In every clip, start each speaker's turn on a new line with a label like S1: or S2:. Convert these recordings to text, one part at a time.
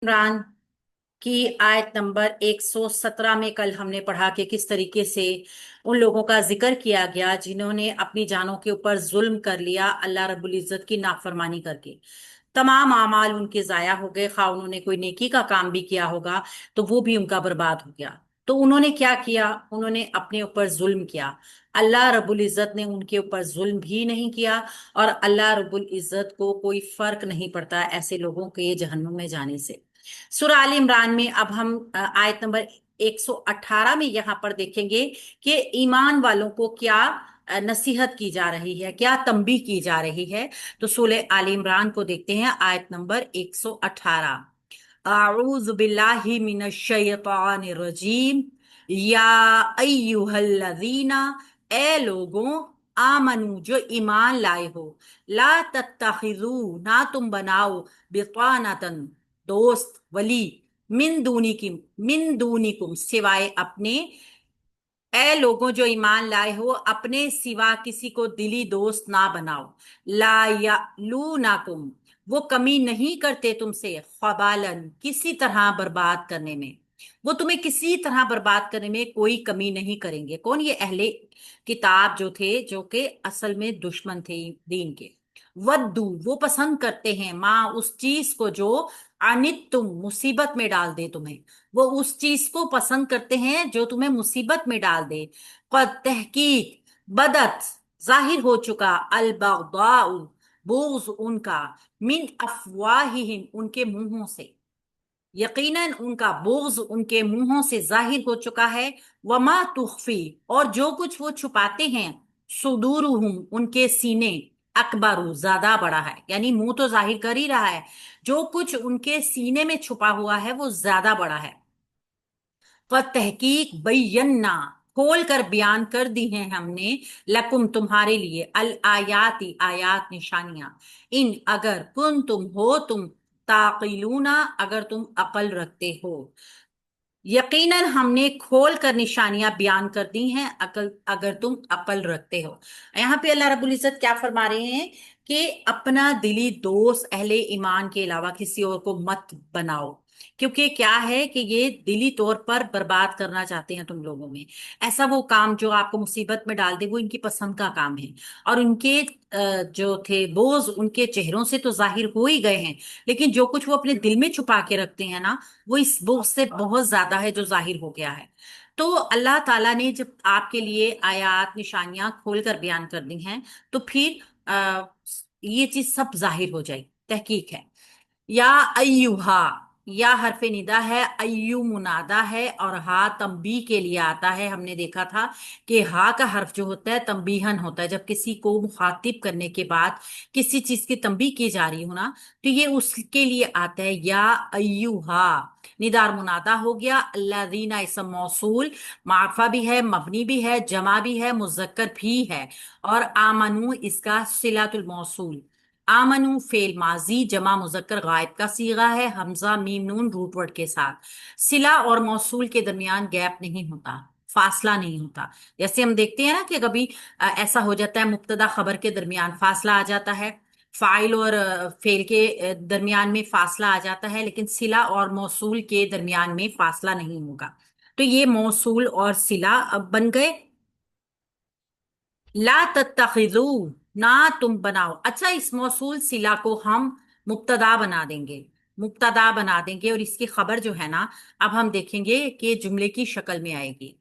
S1: इमरान की आयत नंबर 117 में कल हमने पढ़ा कि किस तरीके से उन लोगों का जिक्र किया गया जिन्होंने अपनी जानों के ऊपर जुल्म कर लिया अल्लाह रब्बुल इज्जत की नाफरमानी करके। तमाम आमाल उनके जाया हो गए, खा उन्होंने कोई नेकी का काम भी किया होगा तो वो भी उनका बर्बाद हो गया। तो उन्होंने क्या किया? उन्होंने अपने ऊपर जुल्म किया। अल्लाह रब्बुल इज्जत ने उनके ऊपर जुल्म भी नहीं किया, और अल्लाह रब्बुल इज्जत को कोई फर्क नहीं पड़ता ऐसे लोगों के जहन्नुम में जाने से। सूरह आल इमरान में अब हम आयत नंबर 118 में यहाँ पर देखेंगे कि ईमान वालों को क्या नसीहत की जा रही है, क्या तंबीह की जा रही है। तो सूरह आल इमरान को देखते हैं, आयत नंबर 118। आऊज़ु बिल्लाहि मिनश शैतानिर रजीम। या अय्युहल्लज़ीना, ए लोगों, आमनू, जो ईमान लाए हो, ला तत्तखिजू, ना तुम बनाओ, बितानतन, दोस्त, वली, मिन दूनिकुम, सिवाय अपने। ए लोगों जो ईमान लाए हो, अपने सिवा किसी को दिली दोस्त ना बनाओ। ला यालूनाकुम, वो कमी नहीं करते तुमसे, खबालन, किसी तरह बर्बाद करने में। वो तुम्हें किसी तरह बर्बाद करने में कोई कमी नहीं करेंगे। कौन? ये अहले किताब जो थे, जो कि असल में दुश्मन थे दीन के। वद्दू, वो पसंद करते हैं, माँ, उस चीज को जो अनित तुम, मुसीबत में डाल दे तुम्हें। वो उस चीज को पसंद करते हैं जो तुम्हें मुसीबत में डाल दे। कद तहकीक, बदत, जाहिर हो चुका, अल बगदाउ, बुग़्ज़ उनका, मिन अफवाहिहिम, उनके मुंहों से। यकीनन उनका बुग़्ज़ उनके मुंहों से जाहिर हो चुका है। वमा तुख्फी, और जो कुछ वो छुपाते हैं, सुदूरुहुम, उनके सीने, अकबरू, ज्यादा बड़ा है। यानी मुंह तो जाहिर कर ही रहा है, जो कुछ उनके सीने में छुपा हुआ है वो ज्यादा बड़ा है। कद तहकीक, बैयन्ना, खोल कर बयान कर दी हैं हमने, लकुम, तुम्हारे लिए, अल आयाती, आयात, निशानियां, इन, अगर, कुन, तुम हो, तुम, ताकिलूना, अगर तुम अकल रखते हो। यकीनन हमने खोल कर निशानियां बयान कर दी हैं, अकल, अगर तुम अकल रखते हो। यहाँ पे अल्लाह रब्बुल इज्जत क्या फरमा रहे हैं कि अपना दिली दोस्त अहले ईमान के अलावा किसी और को मत बनाओ। क्योंकि क्या है कि ये दिली तौर पर बर्बाद करना चाहते हैं तुम लोगों में। ऐसा वो काम जो आपको मुसीबत में डाल दे वो इनकी पसंद का काम है। और उनके जो थे बोझ उनके चेहरों से तो जाहिर हो ही गए हैं, लेकिन जो कुछ वो अपने दिल में छुपा के रखते हैं ना, वो इस बोझ से बहुत ज्यादा है जो जाहिर हो गया है। तो अल्लाह ताला ने जब आपके लिए आयात, निशानियां खोल कर बयान कर दी हैं, तो फिर ये चीज सब जाहिर हो जाएगी। तहकीक है। या अय्युहा, या हरफे निदा है, अय्यु मुनादा है, और हा तंबी के लिए आता है। हमने देखा था कि हा का हर्फ जो होता है तंबीहन होता है, जब किसी को मुखातिब करने के बाद किसी चीज की तंबी की जा रही हो ना, तो ये उसके लिए आता है। या अय्युहा, निदार मुनादा हो गया। अल्लाज़ीना इसम मौसूल, मारफा भी है, मबनी भी है, जमा भी है, मुज़क्कर भी है। और आमनू इसका सिलातुल मौसूल। आमनु फेल माजी जमा मुजक्कर गायब का सीगा है, हमजा मीम नून रूट वर्ड के साथ। सिला और मौसूल के दरमियान गैप नहीं होता, फासला नहीं होता। जैसे हम देखते हैं ना कि कभी ऐसा हो जाता है, मुब्तदा खबर के दरमियान फासला आ जाता है, फाइल और फेल के दरमियान में फासला आ जाता है, लेकिन सिला और मौसूल के दरमियान में फासला नहीं होगा। तो ये मौसूल और सिला अब बन गए। ला तत्तखिजू, ना तुम बनाओ। अच्छा, इस मौसूल सिला को हम मुब्तदा बना देंगे, मुब्तदा बना देंगे, और इसकी खबर जो है ना, अब हम देखेंगे कि जुमले की शक्ल में आएगी।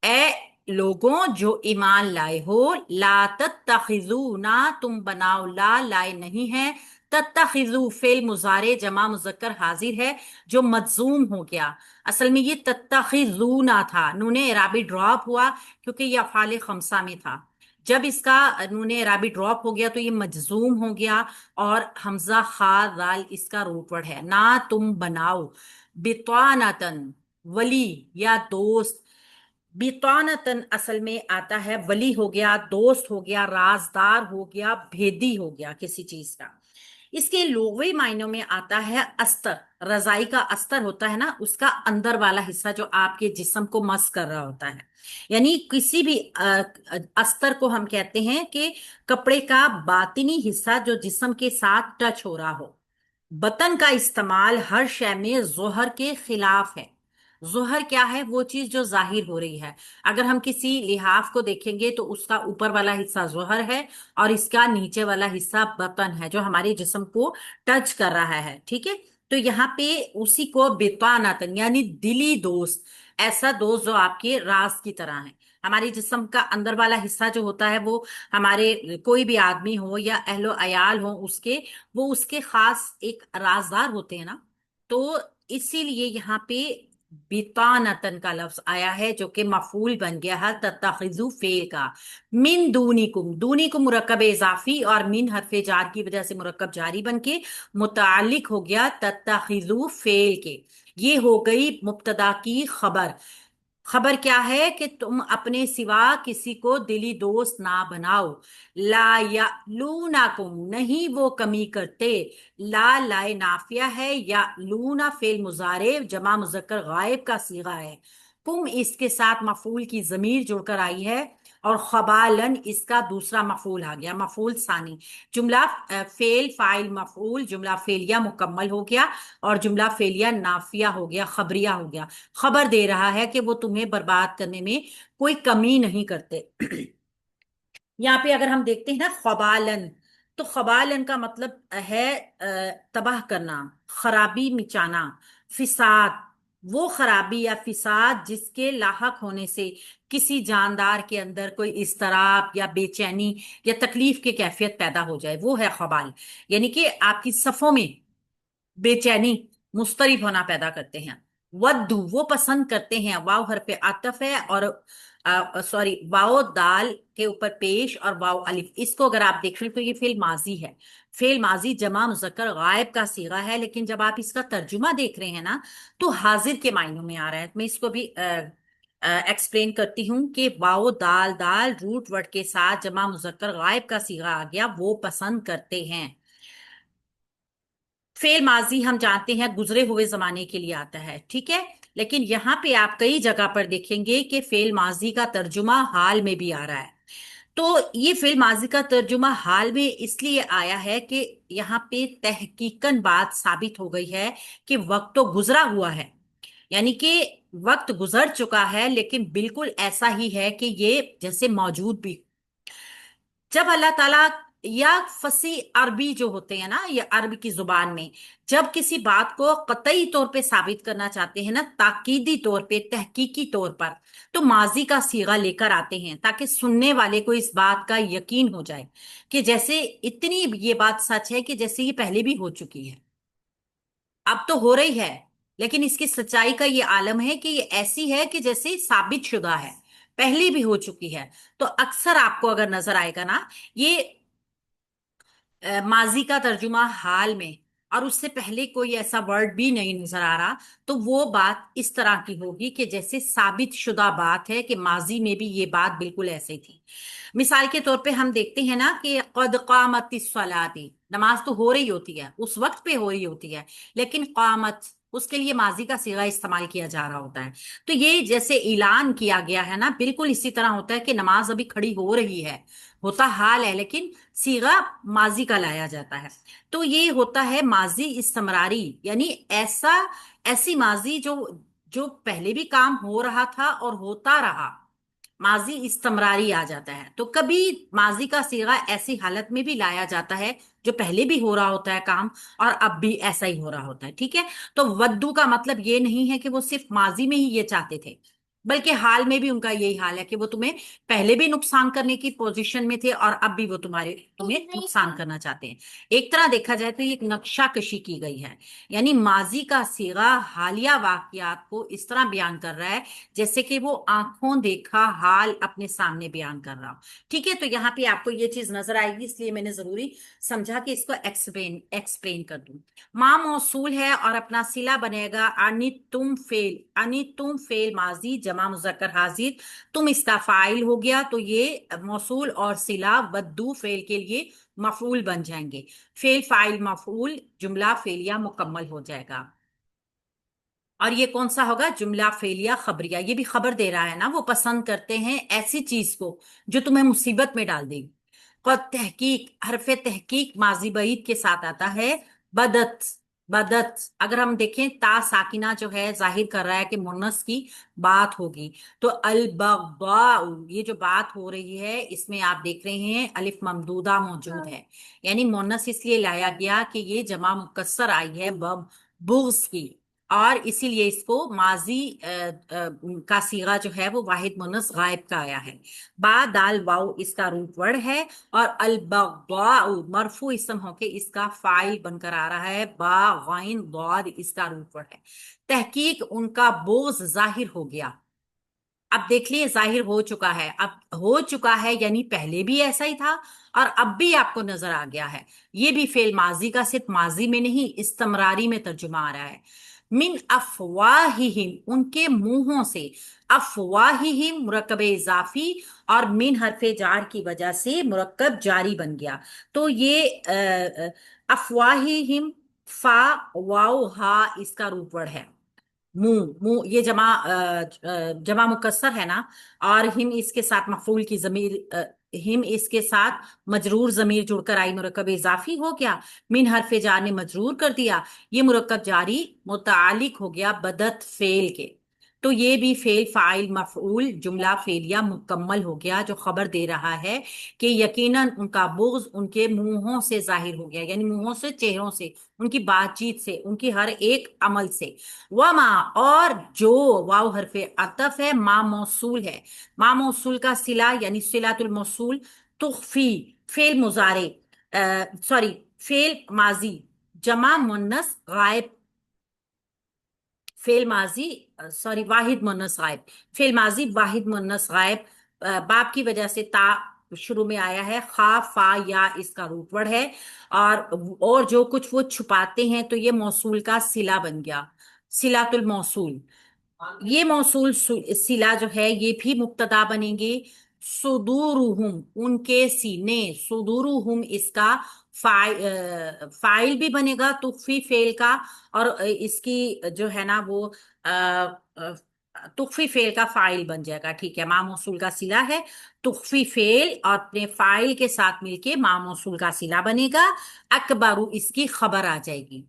S1: ए लोगों जो ईमान लाए हो, ला तत्तखिजू, ना तुम बनाओ, ला लाए नहीं है, तत्तखिजू फेल मुजारे जमा मुजक्कर हाजिर है जो मजूम हो गया। असल में ये तत्तखिजू ना था, नूने इराबी ड्रॉप हुआ क्योंकि ये अफ़ाल खमसा में था। जब इसका नूने इराबी ड्रॉप हो गया तो ये मजजूम हो गया, और हमजा खा दाल इसका रूट वर्ड है। ना तुम बनाओ, बितानतन, वली या दोस्त। बितानतन असल में आता है, वली हो गया, दोस्त हो गया, राजदार हो गया, भेदी हो गया किसी चीज का। इसके लुग़वी मायनों में आता है अस्तर। रजाई का अस्तर होता है ना, उसका अंदर वाला हिस्सा जो आपके जिस्म को मस कर रहा होता है। यानी किसी भी अस्तर को हम कहते हैं कि कपड़े का बातिनी हिस्सा जो जिस्म के साथ टच हो रहा हो। बतन का इस्तेमाल हर शय में जोहर के खिलाफ है। जोहर क्या है? वो चीज जो जाहिर हो रही है। अगर हम किसी लिहाफ को देखेंगे तो उसका ऊपर वाला हिस्सा जोहर है और इसका नीचे वाला हिस्सा बतन है, जो हमारे जिस्म को टच कर रहा है। ठीक है, तो यहाँ पे उसी को बितानतन यानी दिली दोस्त, ऐसा दोस्त जो आपके राज की तरह है। हमारे जिस्म का अंदर वाला हिस्सा जो होता है वो हमारे, कोई भी आदमी हो या अहलो अयाल हो उसके, वो उसके खास एक राजदार होते हैं ना। तो इसीलिए यहाँ पे बितानतन का लफ्ज आया है, जो कि मफूल बन गया है तत्तखिजु फेल का। मिन दूनिकुम, दूनिकुम मुरक्कब इजाफी और मिन हरफे जार की वजह से मुरक्कब जारी बन के मुतालिक हो गया तत्तखिजु फेल के। ये हो गई मुब्तदा की खबर। खबर क्या है कि तुम अपने सिवा किसी को दिली दोस्त ना बनाओ। ला या लूनाकुम, नहीं वो कमी करते। ला लाए नाफिया है, या लूना फेल मुजारे जमा मुजक्कर गायब का सीगा है। कुम इसके साथ मफूल की जमीर जुड़कर आई है, और खबालन इसका दूसरा मफूल आ गया, मफूल सानी। जुमला फेल फाइल मफूल, जुमला फेलिया मुकम्मल हो गया, और जुमला फेलिया नाफिया हो गया, खबरिया हो गया। खबर दे रहा है कि वो तुम्हें बर्बाद करने में कोई कमी नहीं करते। यहाँ पे अगर हम देखते हैं ना खबालन, तो खबालन का मतलब है तबाह करना, खराबी मिटाना, फिसाद। वो खराबी या फिसाद जिसके लाहक होने से किसी जानदार के अंदर कोई इस्तराब या बेचैनी या तकलीफ की कैफियत पैदा हो जाए, वो है खबाल। यानी कि आपकी सफों में बेचैनी, मुस्तरिब होना पैदा करते हैं। वद्दू वो पसंद करते हैं, वाव हरफ आतफ है, और सॉरी वाव दाल के ऊपर पेश और वाव अलिफ। इसको अगर आप देखें तो ये फेल माजी है। फेल माजी जमा मुजक्कर गायब का सीगा है, लेकिन जब आप इसका तर्जुमा देख रहे हैं ना तो हाजिर के मायनों में आ रहा है। मैं इसको भी एक्सप्लेन करती हूँ कि वाव दाल दाल रूट वर्ड के साथ जमा मुजक्कर गायब का सीगा आ गया, वो पसंद करते हैं। फेल माजी हम जानते हैं गुजरे हुए जमाने के लिए आता है, ठीक है। लेकिन यहाँ पे आप कई जगह पर देखेंगे कि फेल माजी का तर्जुमा हाल में भी आ रहा है। तो ये फेल माजी का तर्जुमा हाल में इसलिए आया है कि यहाँ पे तहकीकन बात साबित हो गई है कि वक्त तो गुजरा हुआ है, यानी कि वक्त गुजर चुका है, लेकिन बिल्कुल ऐसा ही है कि ये जैसे मौजूद भी। जब अल्लाह ताला या फसी अरबी जो होते हैं ना, या अरबी की जुबान में जब किसी बात को कतई तौर पे साबित करना चाहते हैं ना, ताकीदी तौर पे तहकीकी तौर पर, तो माजी का सीगा लेकर आते हैं ताकि सुनने वाले को इस बात का यकीन हो जाए कि जैसे इतनी ये बात सच है कि जैसे ये पहले भी हो चुकी है, अब तो हो रही है। लेकिन इसकी सच्चाई का ये आलम है कि ये ऐसी है कि जैसे साबित शुदा है, पहले भी हो चुकी है। तो अक्सर आपको अगर नजर आएगा ना, ये माजी का तर्जुमा हाल में, और उससे पहले कोई ऐसा वर्ड भी नहीं नजर आ रहा, तो वो बात इस तरह की होगी कि जैसे साबित शुदा बात है कि माजी में भी ये बात बिल्कुल ऐसे थी। मिसाल के तौर पे हम देखते हैं ना कि कद कामतिस सलाती, नमाज तो हो रही होती है, उस वक्त पे हो रही होती है, लेकिन कामत उसके लिए माजी का सीगा इस्तेमाल किया जा रहा होता है। तो ये जैसे ऐलान किया गया है ना, बिल्कुल इसी तरह होता है कि नमाज अभी खड़ी हो रही है, होता हाल है, लेकिन सीगा माजी का लाया जाता है। तो ये होता है माजी इस्तमरारी, यानी ऐसा, ऐसी माजी जो जो पहले भी काम हो रहा था और होता रहा, माजी इस्तमरारी आ जाता है। तो कभी माजी का सीगा ऐसी हालत में भी लाया जाता है जो पहले भी हो रहा होता है काम, और अब भी ऐसा ही हो रहा होता है, ठीक है। तो वद्दू का मतलब ये नहीं है कि वो सिर्फ माजी में ही ये चाहते थे, बल्कि हाल में भी उनका यही हाल है कि वो तुम्हें पहले भी नुकसान करने की पोजीशन में थे, और अब भी वो तुम्हें नुकसान करना चाहते हैं। एक तरह देखा जाए तो ये एक नक्शा कशी की गई है, यानी माजी का सीगा हालिया वाकयात को इस तरह बयान कर रहा है जैसे कि वो आंखों देखा हाल अपने सामने बयान कर रहा हो। ठीक है, तो यहाँ पे आपको ये चीज नजर आएगी, इसलिए मैंने जरूरी समझा कि इसको एक्सप्लेन एक्सप्लेन कर दूं। मा मौसूल है और अपना सिला बनेगा अनी तुम फेल, अनी तुम फेल माजी जमा मुजक्कर हाजिर, तुम इसका फाइल हो गया, तो ये मौसूल और सिला वद्दू फेल के लिए मफूल बन जाएंगे। फेल फाइल मफूल जुमला फेलिया मुकम्मल हो जाएगा। और ये कौन सा होगा? जुमला फेलिया खबरिया। ये भी खबर दे रहा है ना, वो पसंद करते हैं ऐसी चीज को जो तुम्हें मुसीबत में डाल देगी। और तहकीक, हरफ तहकीक माजी बईद के साथ आता है, بدت بدت اگر ہم دیکھیں تا ساکنہ جو ہے ظاہر کر رہا ہے کہ مونس کی بات ہوگی، تو البغضاء یہ جو بات ہو رہی ہے اس میں آپ دیکھ رہے ہیں الف ممدودہ موجود ہے، یعنی مونس اس لیے لایا گیا کہ یہ جمع مکسر آئی ہے بغض کی، اور اسی لیے اس کو ماضی کا صیغہ جو ہے وہ واحد مونس غائب کا آیا ہے۔ با دال واؤ اس کا روٹ ورڈ ہے، اور البغضاء مرفوع اسم ہو کے اس کا فاعل بن کر آ رہا ہے، با غین ضاد اس کا روٹ ورڈ ہے۔ تحقیق ان کا بغض ظاہر ہو گیا، اب دیکھ لیے ظاہر ہو چکا ہے، اب ہو چکا ہے یعنی پہلے بھی ایسا ہی تھا اور اب بھی آپ کو نظر آ گیا ہے، یہ بھی فعل ماضی کا صرف ماضی میں نہیں استمراری میں ترجمہ آ رہا ہے۔ من افواہہم ان کے منہوں سے، افواہہم مرکب اضافی اور من حرف جار کی وجہ سے مرکب جاری بن گیا، تو یہ افواہہم فا واو ہا اس کا روٹ ورڈ ہے، منہ منہ یہ جمع مکسر ہے نا، اور ہم اس کے ساتھ مفعول کی ضمیر ہم اس کے ساتھ مجرور ضمیر جڑ کر آئی، مرکب اضافی ہو گیا، من حرف جار نے مجرور کر دیا، یہ مرکب جاری متعلق ہو گیا بدت فعل کے، تو یہ بھی فعل فاعل مفعول جملہ فعلیہ مکمل ہو گیا جو خبر دے رہا ہے کہ یقیناً ان کا بغض ان کے منہوں سے ظاہر ہو گیا، یعنی منہوں سے، چہروں سے، ان کی بات چیت سے، ان کی ہر ایک عمل سے۔ وما اور جو، واو حرف عطف ہے، ما موصول ہے، ما موصول کا صلہ یعنی صلۃ الموصول، تخفی فعل مضارع سوری فعل ماضی جمع مونس غائب، فعل ماضی سوری واحد مونس غائب، فعل ماضی واحد مونس غائب، باپ کی وجہ سے تا شروع میں آیا ہے، خا فا یا اس کا روٹ ورڈ ہے، اور جو کچھ وہ چھپاتے ہیں تو یہ موصول کا صلہ بن گیا، صلۃ الموصول، یہ موصول صلہ جو ہے یہ بھی مبتدا بنیں گے، صدورہم ان کے سینے، صدورہم اس کا فاعل بھی بنے گا تخفی فعل کا، اور اس کی جو ہے نا وہ تخفی فعل کا فاعل بن جائے گا، ٹھیک ہے، ما موصول کا صلہ ہے، تخفی فعل اور اپنے فاعل کے ساتھ مل کے ما موصول کا صلہ بنے گا، اکبرو اس کی خبر آ جائے گی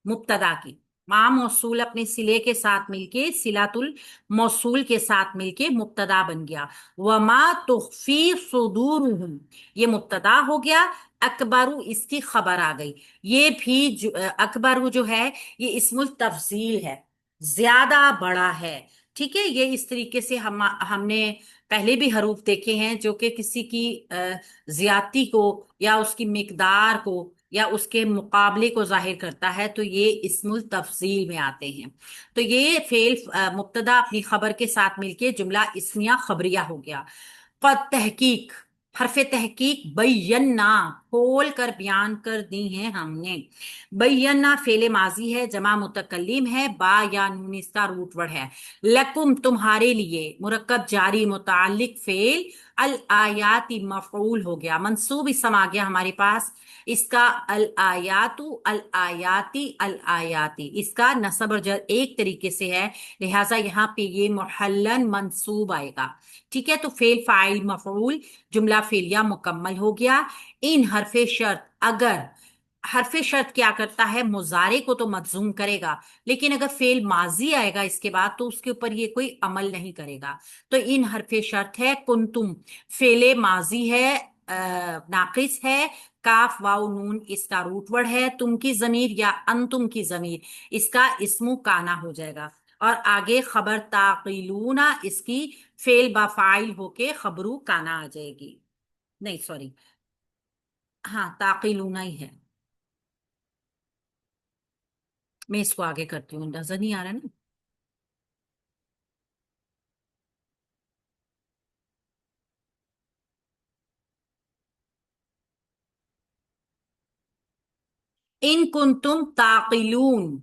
S1: مبتدا کی، ما موصول اپنے صلے کے ساتھ مل کے صلۃ الموصول کے ساتھ مل کے مبتدا بن گیا، وما تخفی صدورہم یہ مبتدا ہو گیا، اکبرو اس کی خبر آ گئی، یہ بھی اکبرو جو ہے یہ اسم التفضیل ہے، زیادہ بڑا ہے، ٹھیک ہے، یہ اس طریقے سے ہم نے پہلے بھی حروف دیکھے ہیں جو کہ کسی کی زیادتی کو یا اس کی مقدار کو یا اس کے مقابلے کو ظاہر کرتا ہے، تو یہ اسم التفضیل میں آتے ہیں، تو یہ فعل مبتدا اپنی خبر کے ساتھ مل کے جملہ اسمیہ خبریہ ہو گیا۔ قد تحقیق حرف تحقیق بینا کھول کر بیان کر دی ہیں ہم نے، بینا فعل ماضی ہے جمع متکلم ہے، با یا نون اس کا روٹ ورڈ ہے، لکم تمہارے لیے مرکب جاری متعلق فعل، الآیاتی مفعول ہو گیا، منصوب اسم آ گیا ہمارے پاس، اس کا الآیات الآیاتی الآیاتی اس کا نصب اور جر ایک طریقے سے ہے، لہٰذا یہاں پہ یہ محلن منصوب آئے گا، ٹھیک ہے، تو فعل فاعل مفعول جملہ فعلیہ مکمل ہو گیا۔ ان حرف شرط، اگر حرف شرط کیا کرتا ہے مضارع کو تو مجزوم کرے گا، لیکن اگر فعل ماضی آئے گا اس کے بعد تو اس کے اوپر یہ کوئی عمل نہیں کرے گا، تو ان حرف شرط ہے کنتم فعل ماضی ہے ناقص ہے، کاف واو نون اس کا روٹ ورڈ ہے، تم کی ضمیر یا انتم کی ضمیر اس کا اسم کانا ہو جائے گا، اور آگے خبر تعقلون اس کی فعل با فاعل ہو کے خبرو کانا آ جائے گی، نہیں سوری، ہاں تعقلون ہی ہے، میں اس کو آگے کرتی ہوں، نظر نہیں آ رہا نا، ان کنتم تعقلون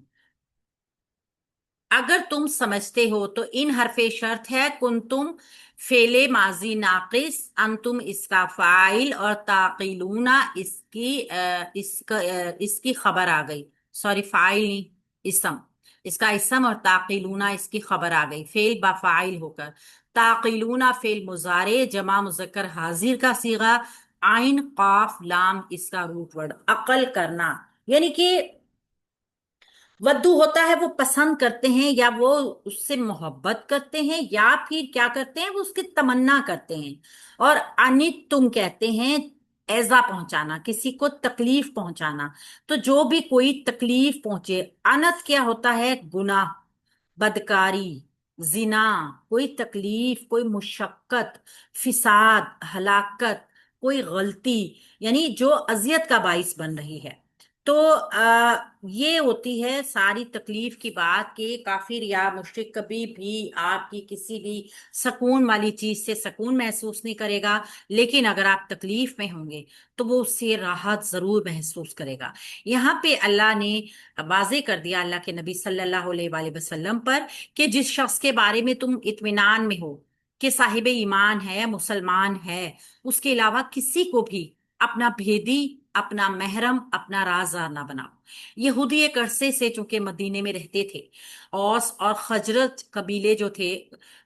S1: اگر تم سمجھتے ہو، تو ان حرف شرط ہے کنتم فعل ماضی ناقص، انتم اس کا فاعل، اور تعقلون اس کی خبر آ گئی، سوری فاعل نہیں، اسم، اس کا اسم، اور تعقلون اس کی خبر آ گئی فعل با فاعل ہو کر، تعقلون فعل مضارع جمع مذکر حاضر کا صیغہ، عین قاف لام اس کا روٹ ورڈ، عقل کرنا، یعنی کہ ودو ہوتا ہے وہ پسند کرتے ہیں، یا وہ اس سے محبت کرتے ہیں، یا پھر کیا کرتے ہیں وہ اس کی تمنا کرتے ہیں۔ اور انت تم کہتے ہیں ایزا پہنچانا، کسی کو تکلیف پہنچانا۔ تو جو بھی کوئی تکلیف پہنچے، انت کیا ہوتا ہے؟ گناہ، بدکاری، زنا، کوئی تکلیف، کوئی مشقت، فساد، ہلاکت، کوئی غلطی، یعنی جو اذیت کا باعث بن رہی ہے۔ تو یہ ہوتی ہے ساری تکلیف کی بات، کہ کافر یا مشرک کبھی بھی آپ کی کسی بھی سکون والی چیز سے سکون محسوس نہیں کرے گا، لیکن اگر آپ تکلیف میں ہوں گے تو وہ اس سے راحت ضرور محسوس کرے گا۔ یہاں پہ اللہ نے واضح کر دیا، اللہ کے نبی صلی اللہ علیہ وآلہ وسلم پر، کہ جس شخص کے بارے میں تم اطمینان میں ہو کہ صاحب ایمان ہے، مسلمان ہے، اس کے علاوہ کسی کو بھی اپنا بھیدی، اپنا محرم، اپنا رازدار نہ بناؤ۔ یہودی ایک عرصے سے چونکہ مدینے میں رہتے تھے، اوس اور خجرج قبیلے جو تھے،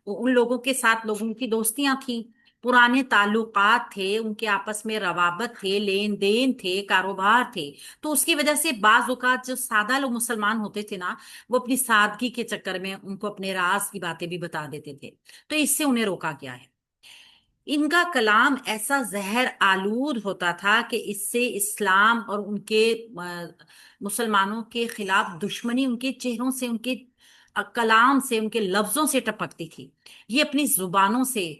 S1: ان لوگوں کے ساتھ لوگوں کی دوستیاں تھیں، پرانے تعلقات تھے، ان کے آپس میں روابط تھے، لین دین تھے، کاروبار تھے۔ تو اس کی وجہ سے بعض اوقات جو سادہ لوگ مسلمان ہوتے تھے نا، وہ اپنی سادگی کے چکر میں ان کو اپنے راز کی باتیں بھی بتا دیتے تھے، تو اس سے انہیں روکا گیا ہے۔ ان کا کلام ایسا زہر آلود ہوتا تھا کہ اس سے اسلام اور ان کے مسلمانوں کے خلاف دشمنی ان کے چہروں سے، ان کے کلام سے، ان کے لفظوں سے ٹپکتی تھی۔ یہ اپنی زبانوں سے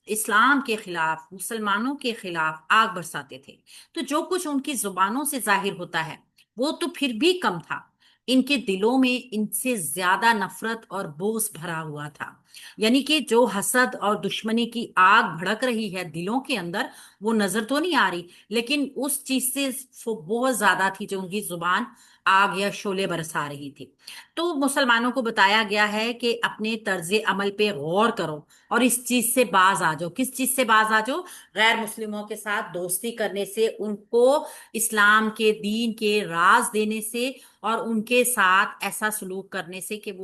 S1: اسلام کے خلاف، مسلمانوں کے خلاف آگ برساتے تھے۔ تو جو کچھ ان کی زبانوں سے ظاہر ہوتا ہے وہ تو پھر بھی کم تھا، ان کے دلوں میں ان سے زیادہ نفرت اور بغض بھرا ہوا تھا۔ یعنی کہ جو حسد اور دشمنی کی آگ بھڑک رہی ہے دلوں کے اندر، وہ نظر تو نہیں آ رہی، لیکن اس چیز سے وہ بہت زیادہ تھی جو ان کی زبان آگ یا شعلے برسا رہی تھی۔ تو مسلمانوں کو بتایا گیا ہے کہ اپنے طرز عمل پہ غور کرو اور اس چیز سے باز آ جاؤ۔ کس چیز سے باز آ جاؤ؟ غیر مسلموں کے ساتھ دوستی کرنے سے، ان کو اسلام کے دین کے راز دینے سے، اور ان کے ساتھ ایسا سلوک کرنے سے کہ وہ